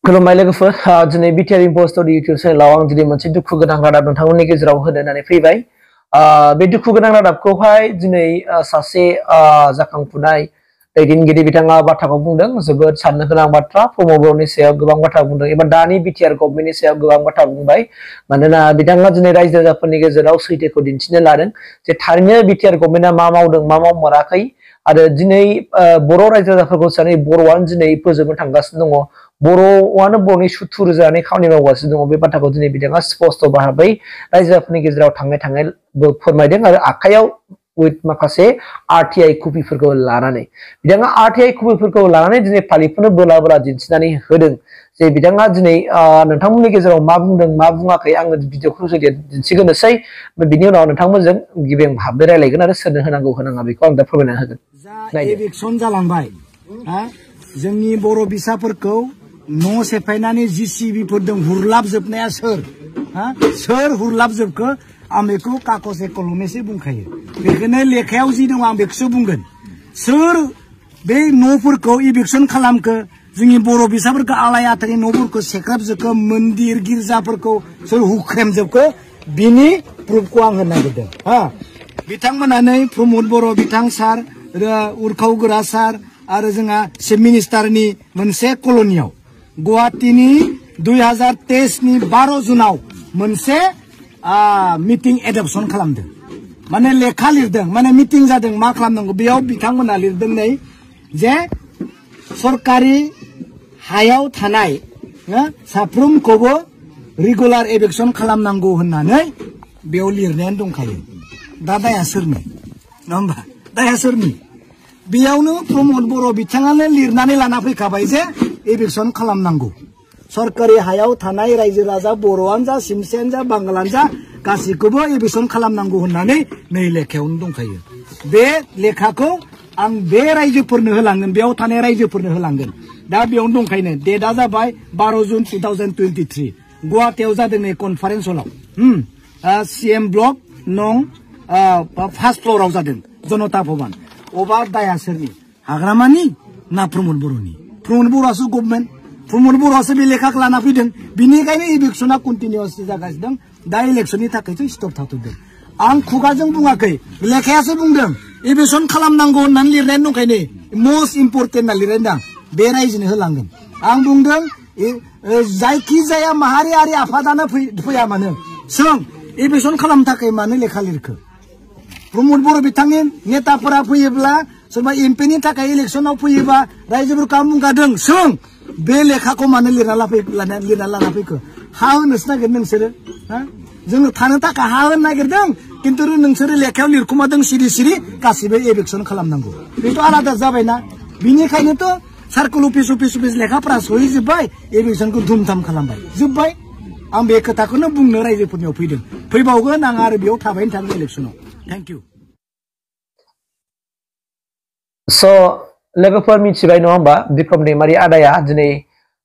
खुलुमबाय लोगोफोर दिनै बिटिआर इन्फो स्टडी इउटिउब चेनेलाव आं दिनै मोनसे दुखु गोनां रादाब नोंथांमोननि गेजेराव होनो होननानै फैबाय। बे दुखु गोनां रादाबखौहाय दिनै सासे जाखांफुनाय दैदेनगिरि बिथाङा बाथ्राखौ बुंदों। जोबोद साननो गोनां बाथ्रा। प्रमद बर'नि सायाव गोबां बाथ्रा बुंदों एबा दानि बिटिआर गभर्नमेन्टनि सायाव गोबां बाथ्रा बुंबाय। मानोना बिथाङा दिनै रायजो राजाफोरनि गेजेराव सैथोखौ दिन्थिनो लादों जे थारैनो बिटिआर गभर्नमेन्टआ मा मावदों मा मावमाराखै आरो दिनै बर' रायजो राजाफोरखौ सानै बर'आनो दिनै फोजोबनो थांगासिनो दङ। बर'आनो बर'नि सुथुर जानानै खामानि मावगासिनो दङ। बे बाथ्राखौ दिनै बिथाङा स्पष्ट भाबै रायजो राजाफोरनि गेजेराव थाङै थाङै फोरमायदों आरो आखायाव उइथ माखासे आरटिआइ कपिफोरखौ लानानै बिथाङा आरटिआइ कपिफोरखौ लानानै दिनै फालिफोरनो बोला बोला दिन्थिनानै होदों जे बिथाङा दिनै नोंथांमोननि गेजेराव मा बुंदों मा बुङाखै आङो भिडिअखौ दिन्थिग्रोनोसै। बिनि उनाव नोंथांमोनजों गिबियाव हाबनो रायलायगोन आरो सोरनो होनांगौ होनाङा बेखौ आं दा फोरमायना होगोन। जा एभिक्सन जालांबाय जोंनि बर' बिसाफोरखौ न' सेफायनानै जिसिबिफोरजों हुरलाबजोबनाया सोर हुरलाबजोबखो आं बेखौ काकसे कलमेसो बुंखायो। बेखौनो लेखायाव जि दं आं बेखौसो बुंगोन। सोर बे न'फोरखौ एभिक्सन खालामखो जोंनि बर' बिसाफोरखौ आलाय आथानि न'फोरखौ सेख्राबजोबखो मन्दिर गिर्जाफोरखौ सोर हुख्रेमजोबखो बिनि प्रुफखौ आं होनो नागिरदों। बिथांमोनानो प्रमद बर' बिथां सार उरखाव गोरा सार आरो जोंहा चिफ मिनिस्टारनि मोनसे कलनियाव गुवाहाटीनि 2023 नि 12 जुनाव मोनसे मिटिं एडप्शन खालामदों। माने लेखा लिरदों, माने मिटिं जादों मा खालामनांगौ बेयाव बिथांमोना लिरदों नै जे सरकारि हायाव थानाय साफ्रोमखौबो रेगुलार एभिक्सन खालामनांगौ होननानै बेयाव लिरनायानो दंखायो। दा दाया सोरनि नङा होमबा? दाया सोरनि? बेयावनो प्रमद बर' बिथाङानो लिरनानै लाना फैखाबाय जे एभिक्सन खालामनांगौ। सरकारि हायाव थानाय रायजो राजा बर'आनो जा सिमसेयानो जा बांगालानो जा गासैखौबो एभिक्सन खालामनांगौ होननानै नै लेखायावनो दंखायो। बे लेखाखौ आं बे रायजोफोरनो होलांगोन, बेयाव थानाय रायजोफोरनो होलांगोन। दा बेयावनो दंखायो। डेटआ जाबाय 12 जुन 2023 गुवाहाटीयाव जादों नै कनफारेन्स हलाव सिएम ब्लक नं फार्स्ट फ्ल'राव जादों जनता भवन। अबा दाया सोरनि? हाग्रामानि ना प्रमद बर'नि? प्रमद बर'आसो गभर्नमेन्ट, प्रमद बर'आसो बे लेखाखौ लाना फैदों। बिनिखायनो इलेक्सना कन्टिनिउस जागासिनो दं। दा इलेक्सननि थाखायसो स्टप थाथ'दों। आं खुगाजों बुङाखै, लेखायासो बुंदों एभिक्सन खालामनांगौ होननानै लिरनाय दंखायनो मस्ट इम्परटेन्ट होनना लिरनाय दं। बे रायजोनो होलांगोन। आं बुंदों जायखिजाया माहारियारि आफादानो फैया मानो सों एभिक्सन खालामनो थाखाय मानो लेखा लिरखो? प्रमद बर' बिथांनि नेताफोरा फैयोब्ला सोरबा एमपिनि थाखाय इलेक्सनाव फैयोबा रायजोफोरखौ आं बुंखादों सों बे लेखाखौ मानो लिरना लाना फैखो? हा होनोसो नागिरदों नोंसोरो? जोंनो थानो थाखाय हा होनो नागिरदों, खिन्थु नोंसोरो लेखायाव लिरखुमादों सिरि सिरि गासिबो एभिक्सन खालामनांगौ। बेथ' आलादा जाबायना। बिनिखायनोथ' सार्कोल अफिस लेखाफोरा सहैजोब्बाय, एभिक्सनखौ धुमधाम खालामबाय जोब्बाय। आं बे खोथाखौनो बुंनो रायजोफोरनियाव फैदों। फैबावगोन आं आरो बेयाव थाबायनो थागोन इलेक्सनाव। Thank you. लोगोफोर मिथिबाय नङा होमबा? बिक्रम दैमारि आदाया दिनै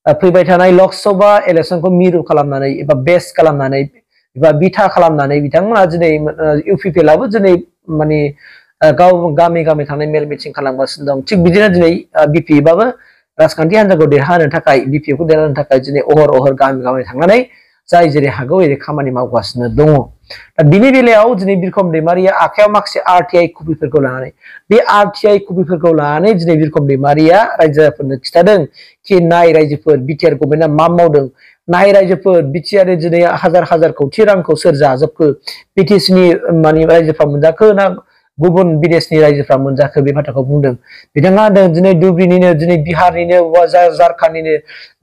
फैबाय थानाय लकसभा इलेक्सनखौ मिरु खालामनानै एबा बेस खालामनानै एबा बिथा खालामनानै बिथांमोना दिनै इउपिपिएलआबो दिनै माने गाव गामि गामि थांनाय मेल मिटिं खालामगासिनो दं। थिग बिदिनो दिनै बिपिएफआबो राजखान्थि हान्जाखौ देरहाहोनो थाखाय बिपिएफखौ देरहाहोनो थाखाय दिनै अहर गामि गामि थांनानै जाय जेरै हागौ एरै खामानि मावगासिनो दङ। दा बिनि बेलायाव दिनै बिक्रम दैमारिया आखायाव माखासे आरटिआइ कपिफोरखौ लानानै बे आरटिआइ कपिफोरखौ लानानै दिनै बिक्रम दैमारिया रायजोफोरनो खिथादों कि नाय रायजोफोर बिटिआर गभर्नमेन्टआ मा मावदों, नाय रायजोफोर बिटिआर दिनै हाजार खौथि रांखौ सोर जाजोबखो, बिटिसिनि माने रायजोफ्रा मोनजाखो ना गुबुन बिदेशनि रायजोफ्रा मोनजाखो, बे बाथ्राखौ बुंदों। बिथाङा दिनै धुबरीनिनो दिनै बिहारनिनो झारखन्डनिनो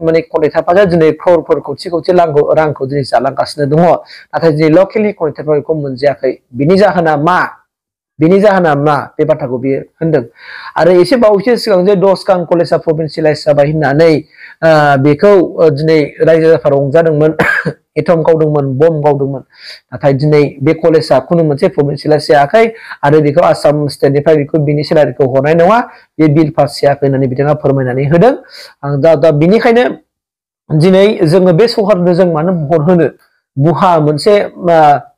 माने कन्ट्रेक्टरफ्रा दिनै क्ररफोर खौथि रांखौ दिनै जालांगासिनो दङ। नाथाय दिनै लकेलनि कन्ट्रेक्टरफोरखौ मोनजायाखै। बिनि जाहोना मा? बे बाथ्राखौ बियो होनदों। आरो एसे बावैसो सिगां जे 10 गां कलेजआ प्रभिन्सियेलाइज जाबाय होननानै बेखौ दिनै रायजो राजाफ्रा रंजादोंमोन, एटम गावदोंमोन, बम गावदोंमोन। नाथाय दिनै बे कलेजआ खुनु मोनसे प्रभिन्सियेलाइज जायाखै आरो बेखौ आसाम स्टेटनिफ्राय बेखौ बिनि सेलारिखौ हरनाय नङा, बे बिल पास जायाखै होननानै बिथाङा फोरमायनानै होदों। दा बिनिखायनो दिनै जोङो बे सरकारनो जों मानो भट होनो? बुहा मोनसे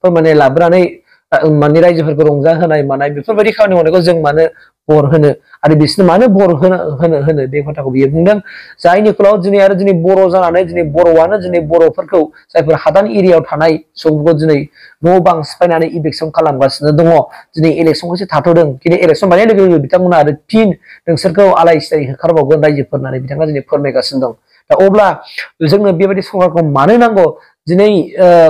फोरमायनाय लाबोनानै माने रायजोफोरखौ रंजाहोनाय मानाय बेफोरबायदि खामानि मावनायखौ जों मानो बर होनो आरो बिसोरनो मानो बर होनो बे खोथाखौ बियो बुंदों जायनि फलाव दिनै आरो दिनै बर' जानानै दिनै बर'आनो दिनै बर'फोरखौ जायफोर हादान एरियायाव थानाय सुबुंफोरखौ दिनै न' बां सिफायनानै इभिकसन खालामगासिनो दङ दिनै इलेक्सनखौसो थाथ'दों खिन्थु इलेक्सन बानाय लोगो लोगो बिथांमोना आरो फिन नोंसोरखौ आलाय सिलाय होखारबावगोन रायजोफोर होननानै बिथाङा दिनै फोरमायगासिनो दं दा अब्ला जोंनो बेबायदि सरकारखौ मानो नांगौ दिनै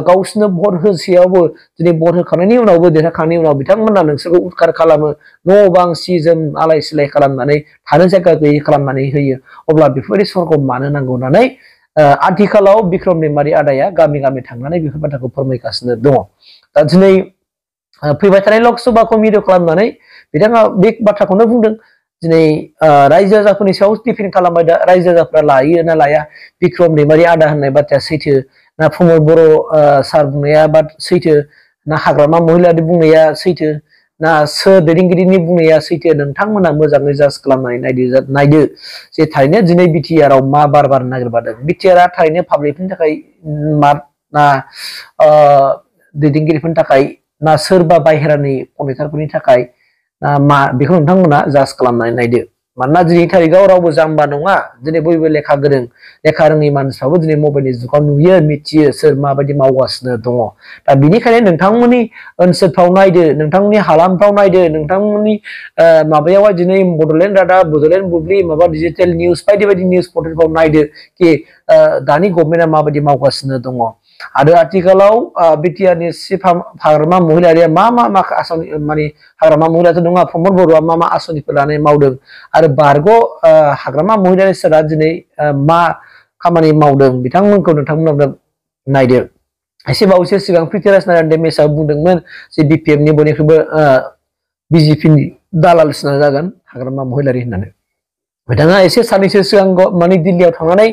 गावसोरनो भट होसेयावबो दिनै भट होखांनायनि उनावबो देरहाखांनायनि उनाव बिथांमोना नोंसोरखौ उदखार खालामो न' बां सि जोम आलाय सिलाय खालामनानै थानो जायगा गैयै खालामनानै होयो अब्ला बेफोरबायदि सरकारखौ मानो नांगौ होननानै आथिखालाव बिक्रम दैमारि आदाया गामि गामि थांनानै बेफोर बाथ्राखौ फोरमायगासिनो दङ दा दिनै फैबाय थानाय लकसभाखौ मिरु खालामनानै बिथाङा बे बाथ्राखौनो बुंदों दिनै रायजो राजाफोरनि सायाव डिपेन्ड खालामबाय दा रायजो राजाफ्रा लायो ना लाया बिक्रम दैमारि आदा होननाय बाथ्राया सैथो ना प्रमद बर' सार बुंनाया बा सैथो ना हाग्रामा महिलारि बुंनाया सैथो ना सोर दैदेनगिरिनि बुंनाया सैथो नोंथांमोना मोजाङै जाज खालामनानै नायदो जे थारैनो दिनै बिटिआर आव मा बार नागिरबादों बिटिआर थारैनो पाब्लिकनि थाखाय ना दैदेनगिरिफोरनि थाखाय ना सोरबा बाहेरानि कमिटारफोरनि थाखाय ना मा बेखौ नोंथांमोना जाज खालामनानै नायदो मानोना दिनै थारिखआव रावबो जाम्बा नङा दिनै बयबो लेखा गोरों लेखा रोङै मानसिफ्राबो दिनै मबाइलनि जुगाव नुयो मिथियो सोर माबायदि मावगासिनो दङ दा बिनिखायनो नोंथांमोननि ओनसोलफ्राव नायदो नोंथांमोननि हालामफ्राव नायदो नोंथांमोननि माबायावहाय दिनै बड'लेण्ड रादाब बड'लेण्ड बुब्लि माबा डिजिटेल निउस बायदि बायदि निउस पर्टेलफ्राव नायदो कि दानि गभर्नमेन्टआ माबायदि मावगासिनो दङ आरो आथिखालाव बिटिआरनि चिफ हाग्रामा महिलारिया मा आसनि माने हाग्रामा महिलाथ' नङा प्रमद बर'आ मा आसनिफोर लानानै मावदों आरो बारग' हाग्रामा महिलारि सारा दिनै मा खामानि मावदों बिथांमोनखौ नोंथांमोना नायदो एसे बावैसो सिगां पृथ्वीराज नारायण देमेशआ बुंदोंमोन जे बिपिएफनि बयनिख्रुइबो बिजेपिनि दालालसिना जागोन हाग्रामा महिलारि होननानै बिथाङा एसे साननैसो सिगां माने दिल्लीयाव थांनानै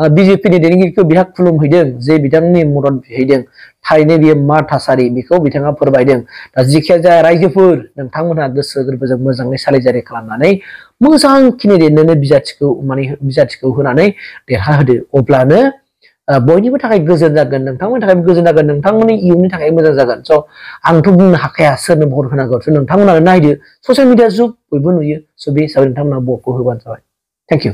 बिजेपिनि दैदेनगिरिखौ बिहा खुलुमहैदों जे बिथांनि मदद बिहैदों थारैनो बियो मा थासारि बेखौ बिथाङा फोरमायदों दा जिखिया जाया रायजोफोर नोंथांमोनहा गोसो गोरबोजों मोजाङै सालायजारि खालामनानै मोजां केन्डिडेटनो बिजाथिखौ होनानै देरहाहोदो अब्लानो बयनिबो थाखाय गोजोन जागोन नोंथांमोननि थाखाय गोजोन जागोन नोंथांमोननि इयुननि थाखाय मोजां जागोन स' आंथ' बुंनो हाखाया सोरनो भट होनांगौ स' नोंथांमोनानो नायदो ससियेल मिडिया जुग बयबो नुयो स' बे हिसाबै नोंथांमोना भटखौ होबानो जाबाय थेंक इउ